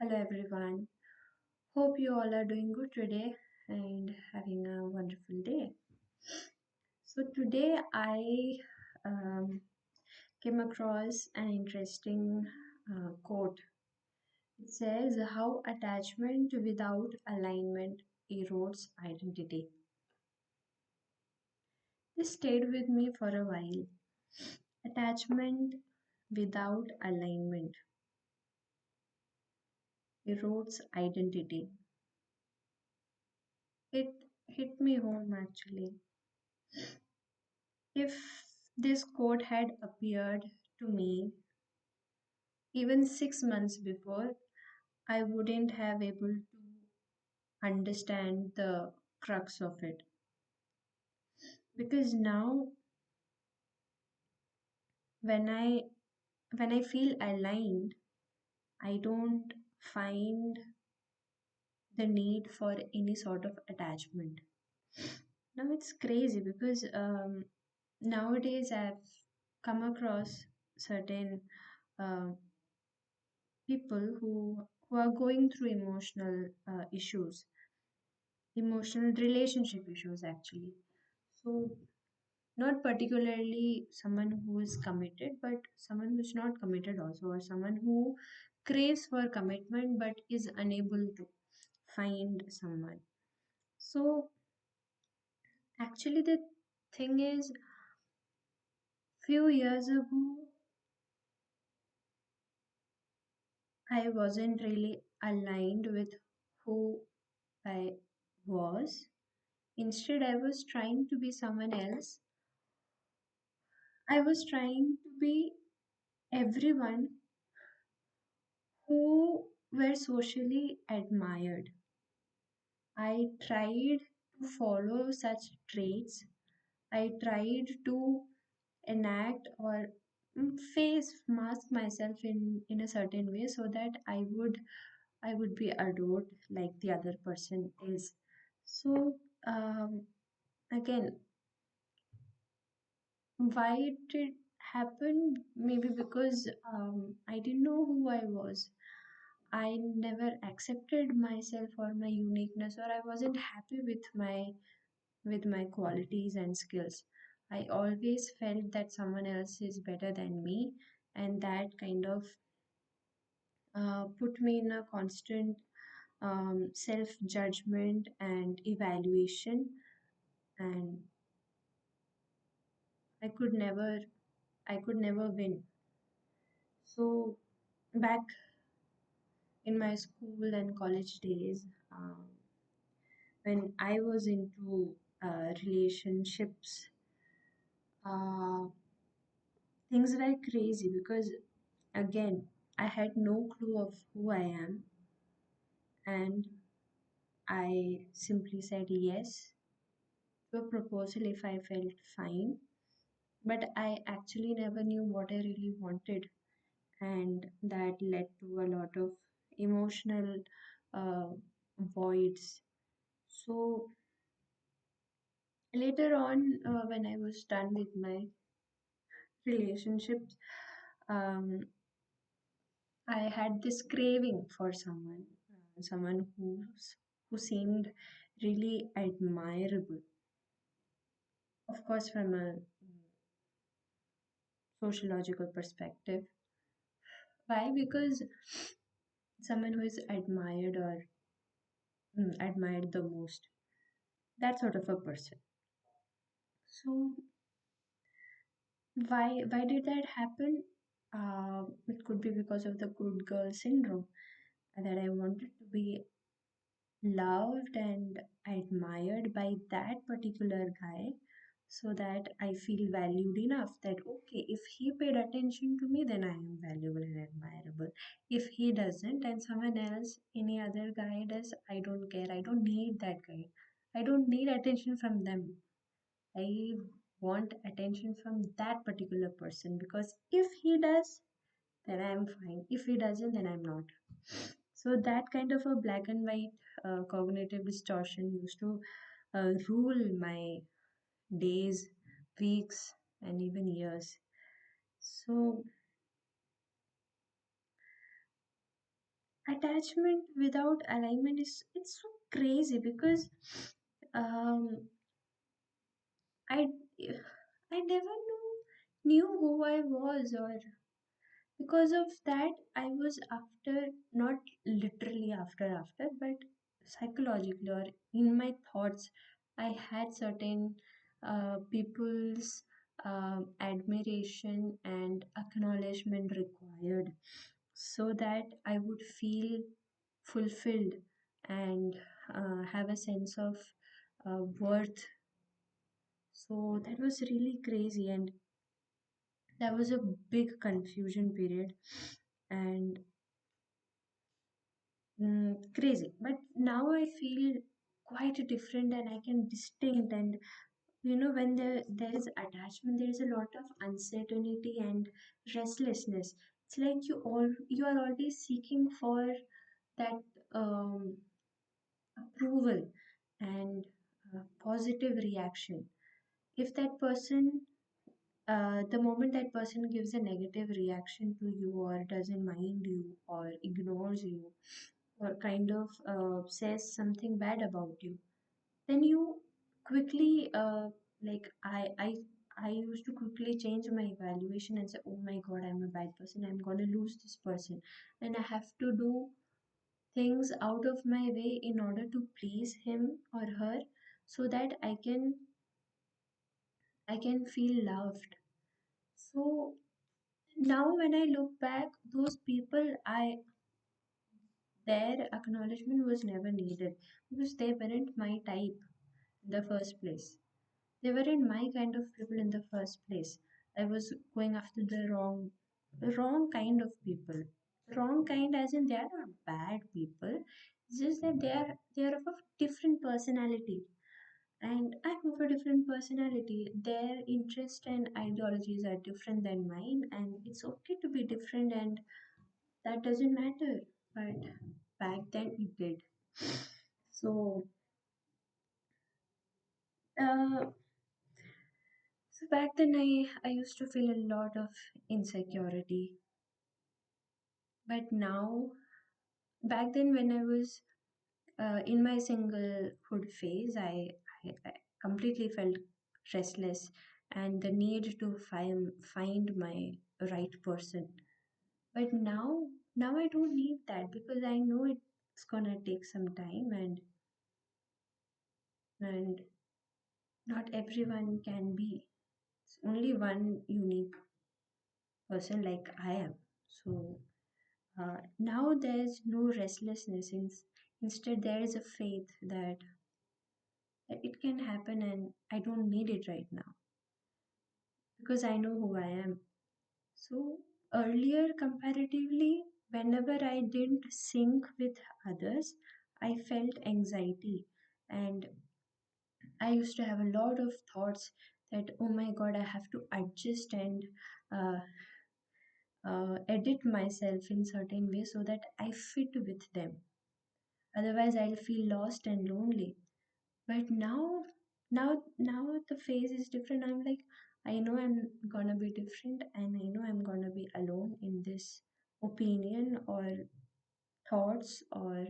Hello everyone. Hope you all are doing good today and having a wonderful day. So today I um, came across an interesting quote. It says how attachment without alignment erodes identity. This stayed with me for a while. Attachment without alignment erodes identity. It hit me home actually. If this quote had appeared to me even 6 months before, I wouldn't have able to understand the crux of it. Because now when I when I feel aligned, I don't find the need for any sort of attachment. Now it's crazy because nowadays I've come across certain uh, people who are going through emotional relationship issues actually. So not particularly someone who is committed, but someone who's not committed also, or someone who craves for commitment but is unable to find someone. So actually the thing is, few years ago I wasn't really aligned with who I was. Instead, I was trying to be someone else. I was trying to be everyone who were socially admired. I tried to follow such traits. I tried to enact or mask myself in a certain way so that I would be adored like the other person is. So again, why it did happen? Maybe because I didn't know who I was. I never accepted myself or my uniqueness, or I wasn't happy with my qualities and skills. I always felt that someone else is better than me, and that kind of put me in a constant self judgment and evaluation, and I could never I could never win. So back in my school and college days, when I was into relationships, uh, things were crazy because again, I had no clue of who I am, and I simply said yes to a proposal if I felt fine. But I actually never knew what I really wanted, and that led to a lot of emotional uh, voids. So later on, when I was done with my relationships, um, I had this craving for someone who seemed really admirable. Of course, from a sociological perspective. Why? Because someone who is admired or admired the most, that sort of a person. So why did that happen? It could be because of the good girl syndrome, that I wanted to be loved and admired by that particular guy, so that I feel valued enough that okay, if he paid attention to me, then I am valuable and admirable. If he doesn't and someone else, any other guy does, I don't care. I don't need that guy. I don't need attention from them. I want attention from that particular person, because if he does, then I'm fine. If he doesn't, then I'm not. So that kind of a black and white cognitive distortion used to rule my days, weeks, and even years. So attachment without alignment is it's so crazy because um I I never knew who I was, or because of that I was after, not literally after, but psychologically or in my thoughts I had certain people's admiration and acknowledgement required so that I would feel fulfilled and have a sense of worth. So that was really crazy, and that was a big confusion period and crazy. But now I feel quite different, and I can distinct. And when there is attachment, there is a lot of uncertainty and restlessness. It's like you are always seeking for that um, approval and positive reaction. If that person the moment that person gives a negative reaction to you, or doesn't mind you, or ignores you, or kind of says something bad about you, then you quickly I used to quickly change my evaluation and say, oh my god, I'm a bad person, I'm gonna lose this person, and I have to do things out of my way in order to please him or her, so that I can feel loved. So now when I look back, those people, I their acknowledgement was never needed because they weren't my type in the first place. They weren't my kind of people in the first place. I was going after the wrong kind of people. Wrong kind as in they are not bad people. It's just that they are of a different personality. And I'm of a different personality. Their interests and ideologies are different than mine, and it's okay to be different, and that doesn't matter. But back then it did. So, uh, so back then I used to feel a lot of insecurity. But now, back then when I was in my singlehood phase, I completely felt restless and the need to find my right person. But now I don't need that because I know it's gonna take some time, and not everyone can be. It's only one unique person like I am. So now there's no restlessness. Instead, there is a faith that it can happen, and I don't need it right now because I know who I am. So earlier, comparatively, whenever I didn't sync with others, I felt anxiety, and I used to have a lot of thoughts that, oh my god, I have to adjust and uh, edit myself in certain ways so that I fit with them. Otherwise, I'll feel lost and lonely. But now the phase is different. I'm like, I know I'm gonna be different, and I know I'm gonna be alone in this opinion or thoughts or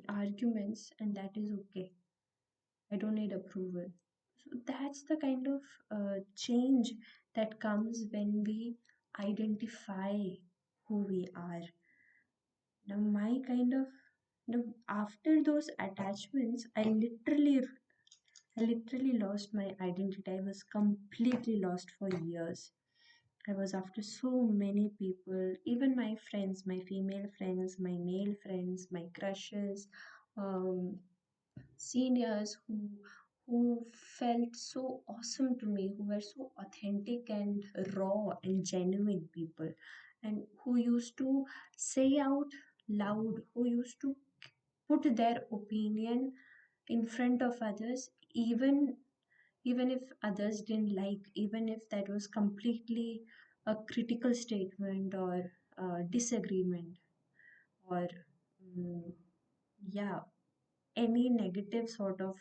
arguments, and that is okay. I don't need approval. So that's the kind of change that comes when we identify who we are. Now, my kind of after those attachments, I literally lost my identity. I was completely lost for years. I was after so many people, even my friends, my female friends, my male friends, my crushes, um, seniors who felt so awesome to me, who were so authentic and raw and genuine people, and who used to say out loud, who used to put their opinion in front of others, even if others didn't like, even if that was completely a critical statement or disagreement or mm, yeah, any negative sort of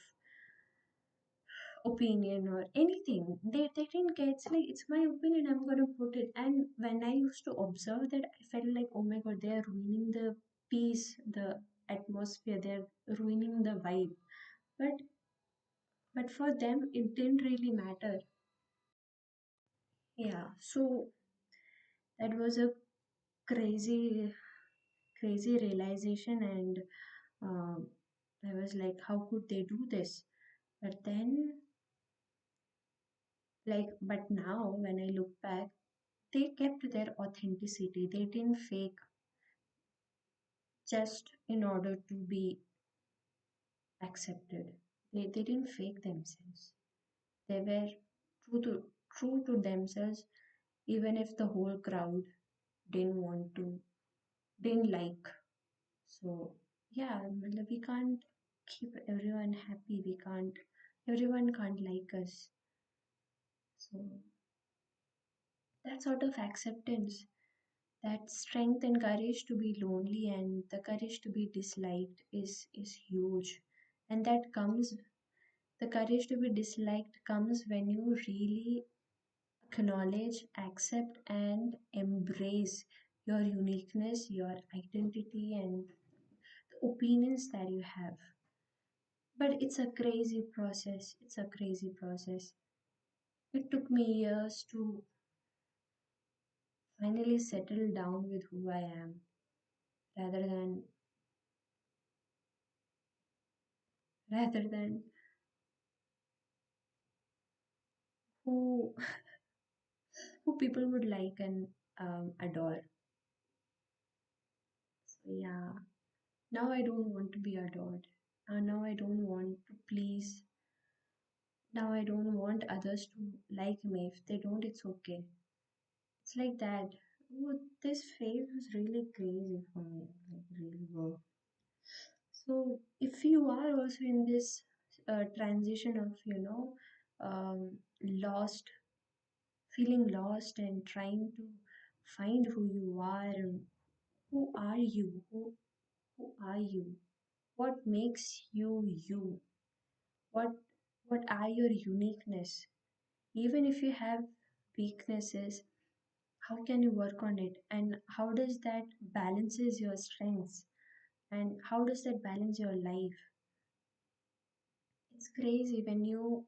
opinion or anything. They didn't get, it's like it's my opinion, I'm gonna put it. And when I used to observe that, I felt like, oh my god, they are ruining the peace, the atmosphere, they're ruining the vibe. But for them it didn't really matter. Yeah, so that was a crazy crazy realization, and um, I was like, how could they do this? But then, but now when I look back, they kept their authenticity. They didn't fake just in order to be accepted. They didn't fake themselves. They were true to themselves, even if the whole crowd didn't want to, didn't like. So yeah, matlab we can't keep everyone happy. We can't. Everyone can't like us. So that sort of acceptance, that strength and courage to be lonely and the courage to be disliked is huge. And that comes, the courage to be disliked comes when you really acknowledge, accept, and embrace your uniqueness, your identity, and the opinions that you have. But it's a crazy process. It's a crazy process. It took me years to finally settle down with who I am, rather than rather than who who people would like and adore. So yeah, now I don't want to be adored. Now I don't want to please. Now I don't want others to like me. If they don't, it's okay. It's like that. Oh, this phase was really crazy for me. Like really wow. So if you are also in this transition of lost, feeling lost and trying to find who you are, and who are you? Who are you? What makes you you? What what are your uniqueness? Even if you have weaknesses, how can you work on it? And how does that balances your strengths? And how does that balance your life? It's crazy when you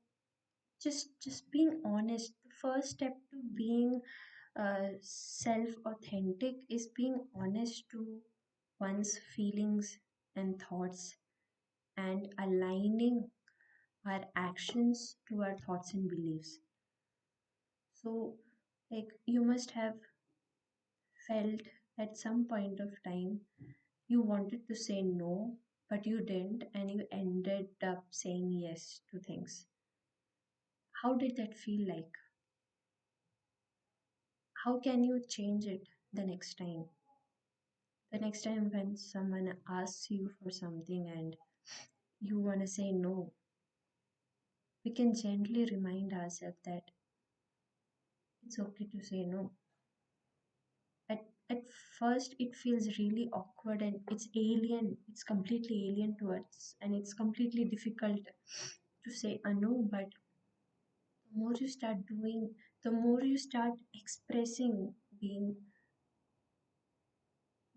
just being honest. The first step to being self authentic is being honest to one's feelings and thoughts, and aligning our actions to our thoughts and beliefs. So, like, you must have felt at some point of time you wanted to say no, but you didn't, and you ended up saying yes to things. How did that feel like? How can you change it the next time? The next time when someone asks you for something and you want to say no, we can gently remind ourselves that it's okay to say no. At first, it feels really awkward and it's alien, it's completely alien to us, and it's completely difficult to say a no. But the more you start doing, the more you start expressing,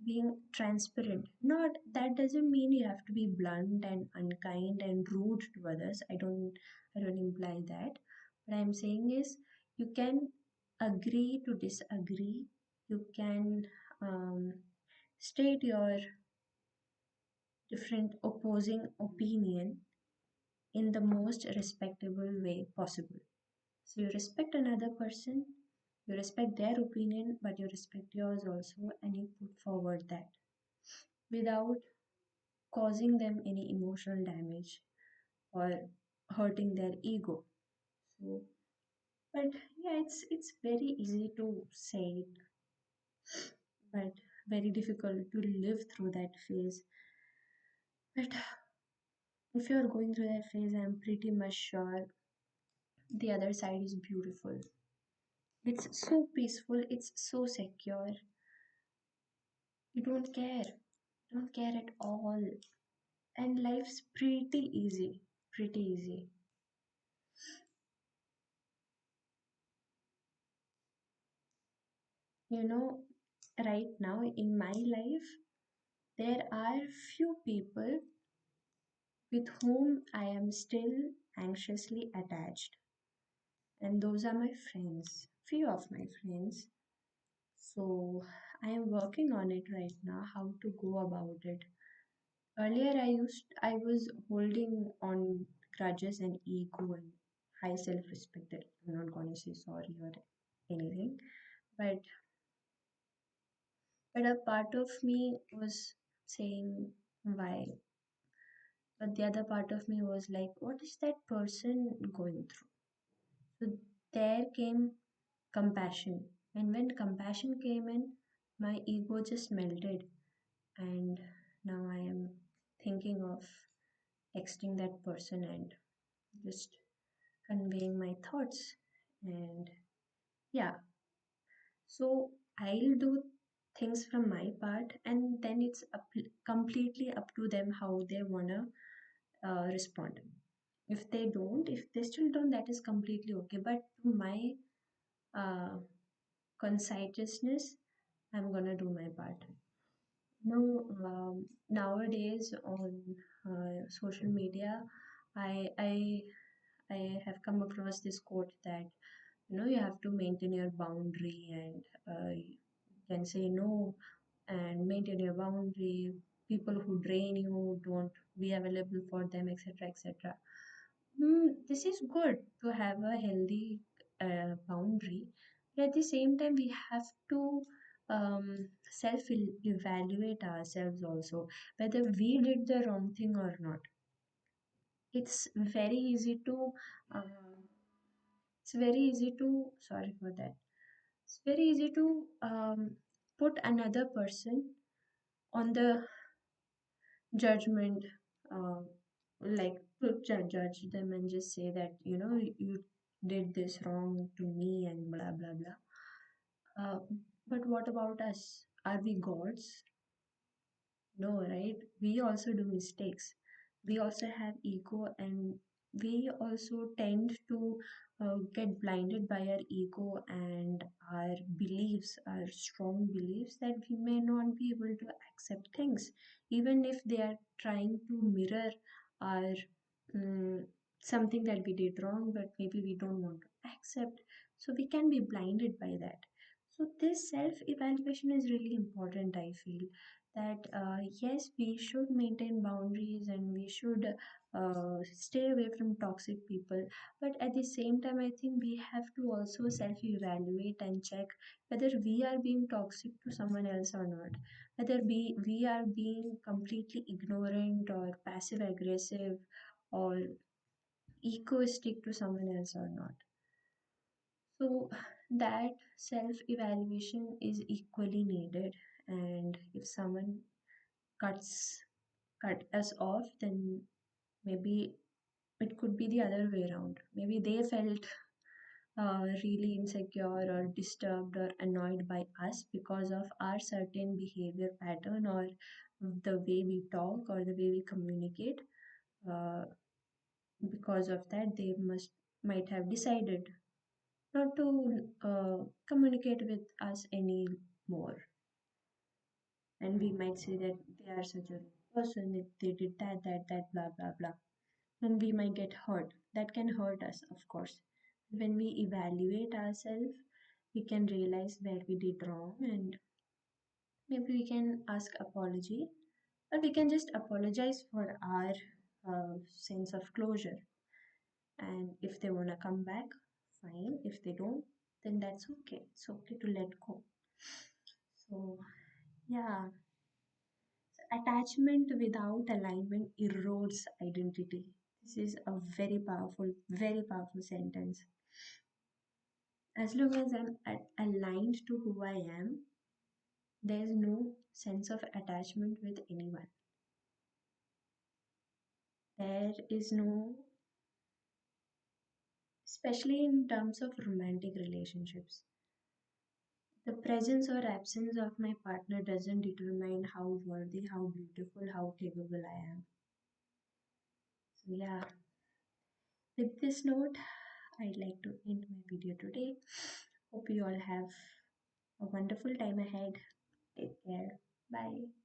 being transparent. Not that doesn't mean you have to be blunt and unkind and rude to others. I don't imply that. What I'm saying is you can agree to disagree. You can um, state your different opposing opinion in the most respectable way possible. So you respect another person, you respect their opinion, but you respect yours also, and you put forward that without causing them any emotional damage or hurting their ego. So, but yeah, it's very easy to say it, but very difficult to live through that phase. But if you're going through that phase, I'm pretty much sure the other side is beautiful. It's so peaceful, it's so secure. You don't care at all. And life's pretty easy, pretty easy. You know, right now in my life, There are few people with whom I am still anxiously attached, and those are my friends, few of my friends. So I am working on it right now, how to go about it. Earlier, I was holding on grudges and ego and high self-respect that I'm not going to say sorry or anything. But a part of me was saying why, but the other part of me was like, what is that person going through? So there came compassion, and when compassion came in, my ego just melted, and now I am thinking of texting that person and just conveying my thoughts. And yeah, so I'll do things from my part, and then it's completely up to them how they wanna respond. If they don't, if they still don't, that is completely okay, but to my uh, conscientiousness, I'm gonna do my part. No, nowadays on social media, I I I have come across this quote that you have to maintain your boundary, and you can say no and maintain your boundary. People who drain you, don't be available for them, etc., etc. This is good to have a healthy boundary, but at the same time, we have to self evaluate ourselves also, whether we did the wrong thing or not. It's very easy to, uh, sorry for that. It's very easy to put another person on the judgment, uh, like to judge them and just say that you did this wrong to me and blah blah blah. Uh, but what about us? Are we gods? No, right? We also do mistakes. We also have ego, and we also tend to get blinded by our ego and our beliefs, our strong beliefs, that we may not be able to accept things, even if they are trying to mirror our something that we did wrong, but maybe we don't want to accept. So we can be blinded by that. So this self evaluation is really important, I feel, that yes, we should maintain boundaries and we should stay away from toxic people, but at the same time I think we have to also self evaluate and check whether we are being toxic to someone else or not, whether we are being completely ignorant or passive aggressive or egoistic to someone else or not. So that self evaluation is equally needed, and if someone cuts cut us off, then maybe it could be the other way around. Maybe they felt really insecure or disturbed or annoyed by us because of our certain behavior pattern or the way we talk or the way we communicate. Uh, because of that, they might have decided not to communicate with us anymore. And we might say that they are such a rude person if they did that, blah, blah, blah. And we might get hurt. That can hurt us, of course. When we evaluate ourselves, we can realize where we did wrong, and maybe we can ask apology, or we can just apologize for our sense of closure. And if they want to come back, fine. If they don't, then that's okay. It's okay to let go. So, yeah, attachment without alignment erodes identity. This is a very powerful sentence. As long as I'm aligned to who I am, there's no sense of attachment with anyone. There is no, especially in terms of romantic relationships. The presence or absence of my partner doesn't determine how worthy, how beautiful, how capable I am. So, yeah, with this note, I'd like to end my video today. Hope you all have a wonderful time ahead. Take care. Bye.